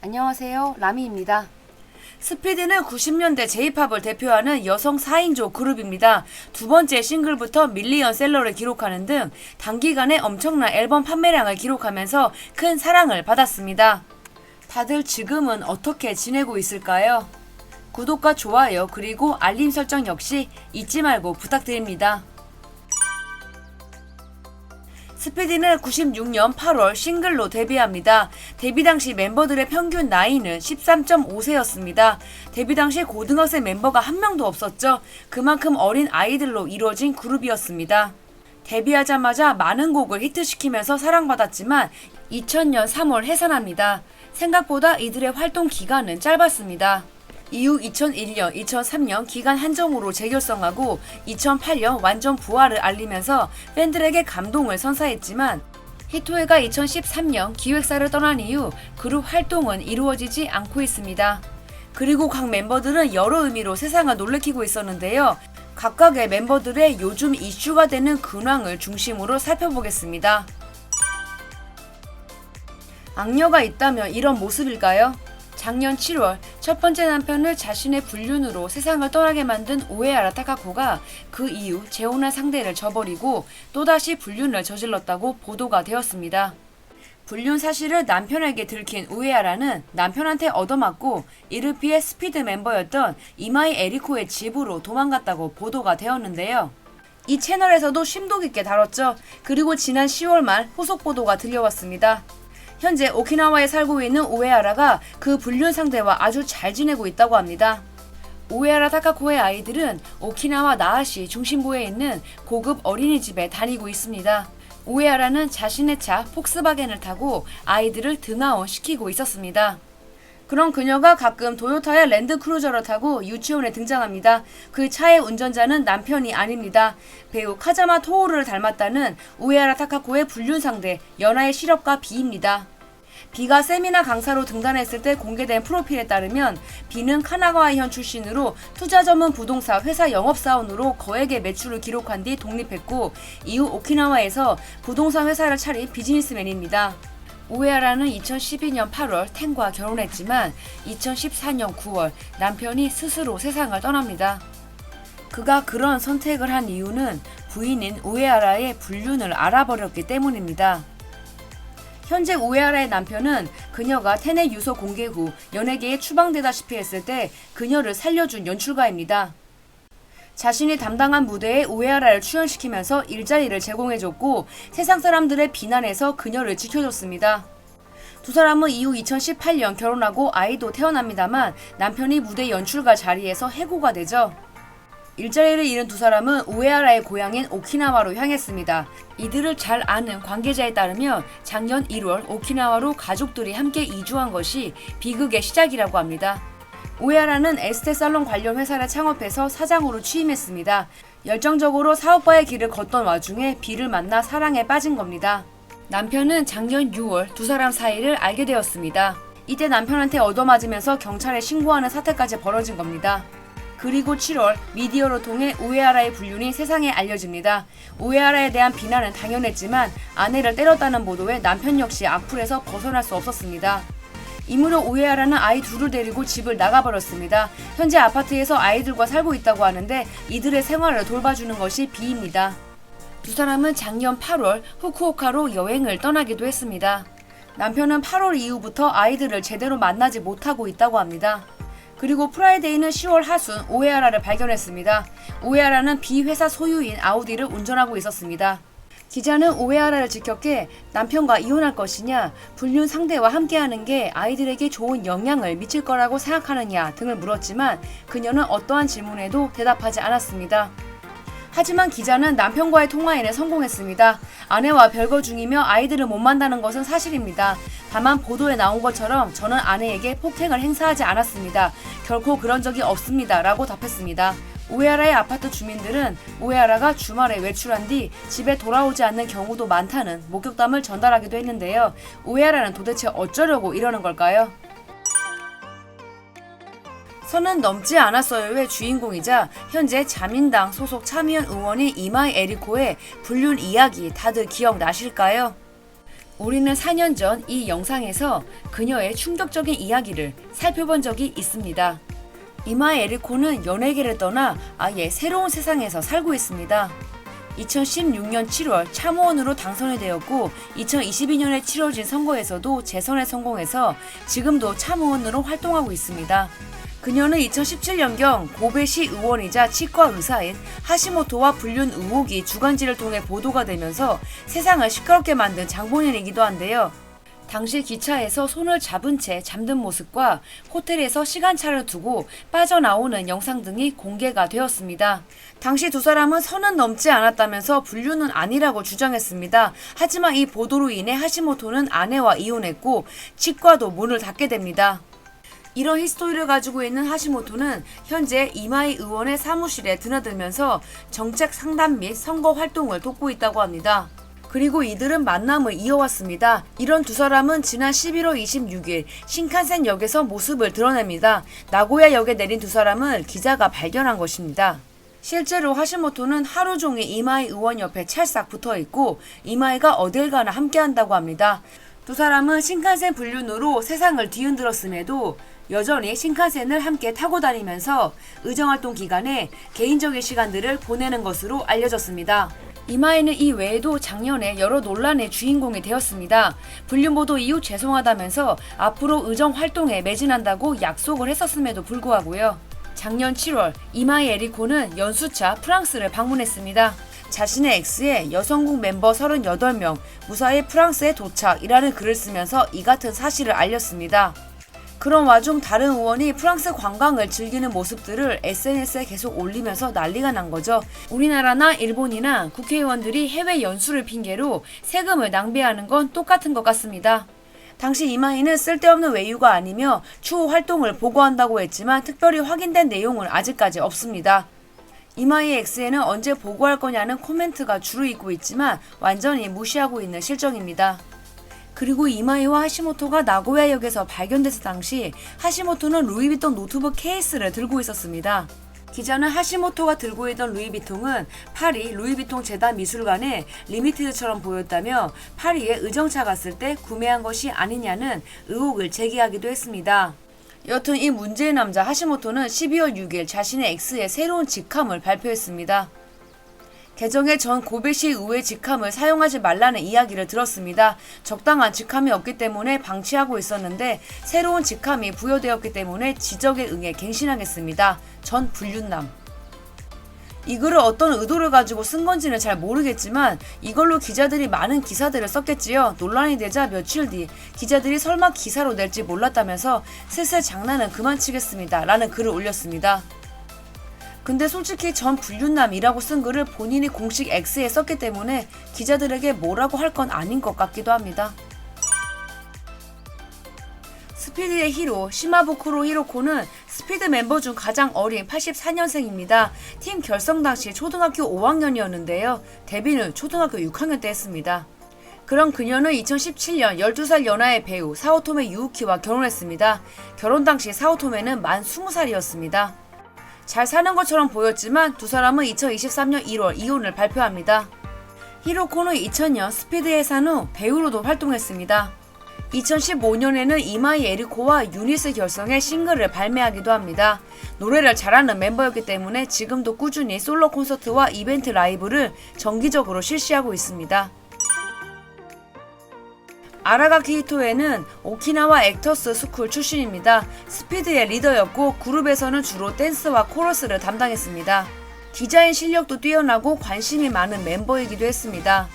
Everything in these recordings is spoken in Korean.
안녕하세요. 라미입니다. 스피드는 90년대 J-팝을 대표하는 여성 4인조 그룹입니다. 두 번째 싱글부터 밀리언셀러를 기록하는 등 단기간에 엄청난 앨범 판매량을 기록하면서 큰 사랑을 받았습니다. 다들 지금은 어떻게 지내고 있을까요? 구독과 좋아요 그리고 알림 설정 역시 잊지 말고 부탁드립니다. 스피드는 96년 8월 싱글로 데뷔합니다. 데뷔 당시 멤버들의 평균 나이는 13.5세였습니다. 데뷔 당시 고등학생 멤버가 한 명도 없었죠. 그만큼 어린 아이들로 이루어진 그룹이었습니다. 데뷔하자마자 많은 곡을 히트시키면서 사랑받았지만 2000년 3월 해산합니다. 생각보다 이들의 활동 기간은 짧았습니다. 이후 2001년, 2003년 기간 한정으로 재결성하고 2008년 완전 부활을 알리면서 팬들에게 감동을 선사했지만 히토에가 2013년 기획사를 떠난 이후 그룹 활동은 이루어지지 않고 있습니다. 그리고 각 멤버들은 여러 의미로 세상을 놀래키고 있었는데요. 각각의 멤버들의 요즘 이슈가 되는 근황을 중심으로 살펴보겠습니다. 악녀가 있다면 이런 모습일까요? 작년 7월 첫 번째 남편을 자신의 불륜으로 세상을 떠나게 만든 우에하라 타카코가 그 이후 재혼한 상대를 저버리고 또다시 불륜을 저질렀다고 보도가 되었습니다. 불륜 사실을 남편에게 들킨 우에하라는 남편한테 얻어맞고 이르피의 스피드 멤버였던 이마이 에리코의 집으로 도망갔다고 보도가 되었는데요. 이 채널에서도 심도 깊게 다뤘죠. 그리고 지난 10월 말 후속 보도가 들려왔습니다. 현재 오키나와에 살고 있는 우에하라가 그 불륜 상대와 아주 잘 지내고 있다고 합니다. 우에하라 타카코의 아이들은 오키나와 나하시 중심부에 있는 고급 어린이집에 다니고 있습니다. 우에하라는 자신의 차 폭스바겐을 타고 아이들을 등하원 시키고 있었습니다. 그런 그녀가 가끔 도요타의 랜드크루저를 타고 유치원에 등장합니다. 그 차의 운전자는 남편이 아닙니다. 배우 카자마 토오르를 닮았다는 우에하라 타카코의 불륜 상대 연하의 실업가 비입니다. 비가 세미나 강사로 등단했을 때 공개된 프로필에 따르면 비는 카나가와현 출신으로 투자 전문 부동산 회사 영업사원으로 거액의 매출을 기록한 뒤 독립했고 이후 오키나와에서 부동산 회사를 차린 비즈니스맨입니다. 우에하라는 2012년 8월 텐과 결혼했지만 2014년 9월 남편이 스스로 세상을 떠납니다. 그가 그런 선택을 한 이유는 부인인 우에하라의 불륜을 알아버렸기 때문입니다. 현재 우에하라의 남편은 그녀가 텐의 유서 공개 후 연예계에 추방되다시피 했을 때 그녀를 살려준 연출가입니다. 자신이 담당한 무대에 우에하라를 출연시키면서 일자리를 제공해줬고 세상 사람들의 비난에서 그녀를 지켜줬습니다. 두 사람은 이후 2018년 결혼하고 아이도 태어납니다만 남편이 무대 연출가 자리에서 해고가 되죠. 일자리를 잃은 두 사람은 우에하라의 고향인 오키나와로 향했습니다. 이들을 잘 아는 관계자에 따르면 작년 1월 오키나와로 가족들이 함께 이주한 것이 비극의 시작이라고 합니다. 우에하라는 에스테 살론 관련 회사를 창업해서 사장으로 취임했습니다. 열정적으로 사업화의 길을 걷던 와중에 비를 만나 사랑에 빠진 겁니다. 남편은 작년 6월 두 사람 사이를 알게 되었습니다. 이때 남편한테 얻어맞으면서 경찰에 신고하는 사태까지 벌어진 겁니다. 그리고 7월 미디어를 통해 우에하라의 불륜이 세상에 알려집니다. 우에하라에 대한 비난은 당연했지만 아내를 때렸다는 보도에 남편 역시 악플에서 벗어날 수 없었습니다. 이후로 우에하라는 아이 둘을 데리고 집을 나가버렸습니다. 현재 아파트에서 아이들과 살고 있다고 하는데 이들의 생활을 돌봐주는 것이 비입니다. 두 사람은 작년 8월 후쿠오카로 여행을 떠나기도 했습니다. 남편은 8월 이후부터 아이들을 제대로 만나지 못하고 있다고 합니다. 그리고 프라이데이는 10월 하순 우에하라를 발견했습니다. 우에하라는 비회사 소유인 아우디를 운전하고 있었습니다. 기자는 우에하라를 지켰기에 남편과 이혼할 것이냐, 불륜 상대와 함께하는 게 아이들에게 좋은 영향을 미칠 거라고 생각하느냐 등을 물었지만 그녀는 어떠한 질문에도 대답하지 않았습니다. 하지만 기자는 남편과의 통화에는 성공했습니다. 아내와 별거 중이며 아이들을 못 만나는 것은 사실입니다. 다만 보도에 나온 것처럼 저는 아내에게 폭행을 행사하지 않았습니다. 결코 그런 적이 없습니다. 라고 답했습니다. 우에하라의 아파트 주민들은 우에하라가 주말에 외출한 뒤 집에 돌아오지 않는 경우도 많다는 목격담을 전달하기도 했는데요. 우에하라는 도대체 어쩌려고 이러는 걸까요? 선은 넘지 않았어요의 주인공이자 현재 자민당 소속 참의원 의원인 이마이 에리코의 불륜 이야기 다들 기억나실까요? 우리는 4년 전 이 영상에서 그녀의 충격적인 이야기를 살펴본 적이 있습니다. 이마의 에리코는 연예계를 떠나 아예 새로운 세상에서 살고 있습니다. 2016년 7월 참호원으로 당선이 되었고 2022년에 치러진 선거에서도 재선에 성공해서 지금도 참호원으로 활동하고 있습니다. 그녀는 2017년경 고베시 의원이자 치과 의사인 하시모토와 불륜 의혹이 주간지를 통해 보도가 되면서 세상을 시끄럽게 만든 장본인이기도 한데요. 당시 기차에서 손을 잡은 채 잠든 모습과 호텔에서 시간차를 두고 빠져나오는 영상 등이 공개가 되었습니다. 당시 두 사람은 선은 넘지 않았다면서 불륜은 아니라고 주장했습니다. 하지만 이 보도로 인해 하시모토는 아내와 이혼했고 치과도 문을 닫게 됩니다. 이런 히스토리를 가지고 있는 하시모토는 현재 이마이 의원의 사무실에 드나들면서 정책 상담 및 선거 활동을 돕고 있다고 합니다. 그리고 이들은 만남을 이어왔습니다. 이런 두 사람은 지난 11월 26일 신칸센 역에서 모습을 드러냅니다. 나고야 역에 내린 두 사람을 기자가 발견한 것입니다. 실제로 하시모토는 하루 종일 이마이 의원 옆에 찰싹 붙어 있고 이마이가 어딜 가나 함께한다고 합니다. 두 사람은 신칸센 불륜으로 세상을 뒤흔들었음에도 여전히 신칸센을 함께 타고 다니면서 의정활동 기간에 개인적인 시간들을 보내는 것으로 알려졌습니다. 이마이는 이 외에도 작년에 여러 논란의 주인공이 되었습니다. 불륜 보도 이후 죄송하다면서 앞으로 의정 활동에 매진한다고 약속을 했었음에도 불구하고요. 작년 7월 이마이 에리코는 연수차 프랑스를 방문했습니다. 자신의 X에 여성국 멤버 38명 무사히 프랑스에 도착이라는 글을 쓰면서 이 같은 사실을 알렸습니다. 그런 와중 다른 의원이 프랑스 관광을 즐기는 모습들을 SNS에 계속 올리면서 난리가 난 거죠. 우리나라나 일본이나 국회의원들이 해외 연수를 핑계로 세금을 낭비하는 건 똑같은 것 같습니다. 당시 이마이는 쓸데없는 외유가 아니며 추후 활동을 보고한다고 했지만 특별히 확인된 내용은 아직까지 없습니다. 이마이의 X에는 언제 보고할 거냐는 코멘트가 주로 있고 있지만 완전히 무시하고 있는 실정입니다. 그리고 이마이와 하시모토가 나고야역에서 발견됐을 당시 하시모토는 루이비통 노트북 케이스를 들고 있었습니다. 기자는 하시모토가 들고 있던 루이비통은 파리 루이비통 재단 미술관에 리미티드처럼 보였다며 파리에 의정차 갔을 때 구매한 것이 아니냐는 의혹을 제기하기도 했습니다. 여튼 이 문제의 남자 하시모토는 12월 6일 자신의 X에 새로운 직함을 발표했습니다. 개정의 전 고베시 의회 직함을 사용하지 말라는 이야기를 들었습니다. 적당한 직함이 없기 때문에 방치하고 있었는데 새로운 직함이 부여되었기 때문에 지적에 응해 갱신하겠습니다. 전 불륜남. 이 글을 어떤 의도를 가지고 쓴 건지는 잘 모르겠지만 이걸로 기자들이 많은 기사들을 썼겠지요. 논란이 되자 며칠 뒤 기자들이 설마 기사로 낼지 몰랐다면서 슬슬 장난은 그만 치겠습니다. 라는 글을 올렸습니다. 근데 솔직히 전 불륜남이라고 쓴 글을 본인이 공식 X에 썼기 때문에 기자들에게 뭐라고 할 건 아닌 것 같기도 합니다. 스피드의 히로 시마부쿠로 히로코는 스피드 멤버 중 가장 어린 84년생입니다. 팀 결성 당시 초등학교 5학년이었는데요. 데뷔는 초등학교 6학년 때 했습니다. 그럼 그녀는 2017년 12살 연하의 배우 사오토메 유우키와 결혼했습니다. 결혼 당시 사오토메는 만 20살이었습니다. 잘 사는 것처럼 보였지만 두 사람은 2023년 1월 이혼을 발표합니다. 히로코는 2000년 스피드에 산 후 배우로도 활동했습니다. 2015년에는 이마이 에리코와 유닛을 결성해 싱글을 발매하기도 합니다. 노래를 잘하는 멤버였기 때문에 지금도 꾸준히 솔로 콘서트와 이벤트 라이브를 정기적으로 실시하고 있습니다. 아라가키 히토에는 오키나와 액터스 스쿨 출신입니다. 스피드의 리더였고 그룹에서는 주로 댄스와 코러스를 담당했습니다. 디자인 실력도 뛰어나고 관심이 많은 멤버이기도 했습니다.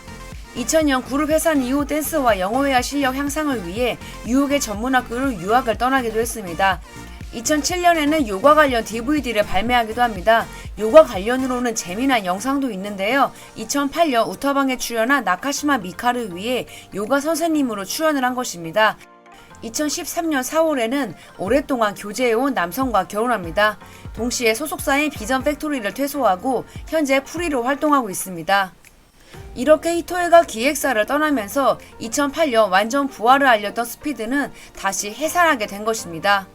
2000년 그룹 해산 이후 댄스와 영어회화 실력 향상을 위해 유혹의 전문학교로 유학을 떠나기도 했습니다. 2007년에는 요가 관련 DVD를 발매하기도 합니다. 요가 관련으로는 재미난 영상도 있는데요. 2008년 우타방에 출연한 나카시마 미카를 위해 요가 선생님으로 출연을 한 것입니다. 2013년 4월에는 오랫동안 교제해온 남성과 결혼합니다. 동시에 소속사인 비전 팩토리를 퇴소하고 현재 프리로 활동하고 있습니다. 이렇게 히토에가 기획사를 떠나면서 2008년 완전 부활을 알렸던 스피드는 다시 해산하게 된 것입니다.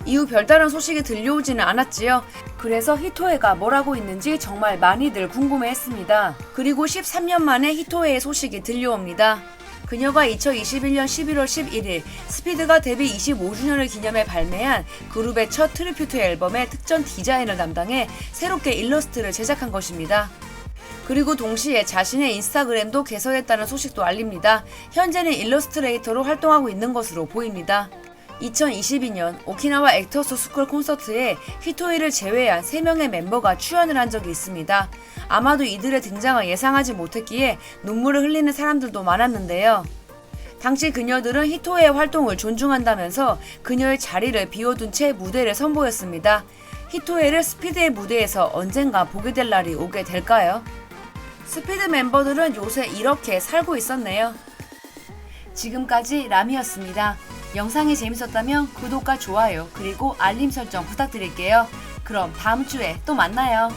이후 별다른 소식이 들려오지는 않았지요. 그래서 히토에가 뭘 하고 있는지 정말 많이들 궁금해했습니다. 그리고 13년 만에 히토에의 소식이 들려옵니다. 그녀가 2021년 11월 11일 스피드가 데뷔 25주년을 기념해 발매한 그룹의 첫 트리뷰트 앨범의 특전 디자인을 담당해 새롭게 일러스트를 제작한 것입니다. 그리고 동시에 자신의 인스타그램도 개설했다는 소식도 알립니다. 현재는 일러스트레이터로 활동하고 있는 것으로 보입니다. 2022년 오키나와 액터스 스쿨 콘서트에 히토이를 제외한 3명의 멤버가 출연을 한 적이 있습니다. 아마도 이들의 등장을 예상하지 못했기에 눈물을 흘리는 사람들도 많았는데요. 당시 그녀들은 히토이의 활동을 존중한다면서 그녀의 자리를 비워둔 채 무대를 선보였습니다. 히토이를 스피드의 무대에서 언젠가 보게 될 날이 오게 될까요? 스피드 멤버들은 요새 이렇게 살고 있었네요. 지금까지 라미였습니다. 영상이 재밌었다면 구독과 좋아요 그리고 알림 설정 부탁드릴게요. 그럼 다음 주에 또 만나요.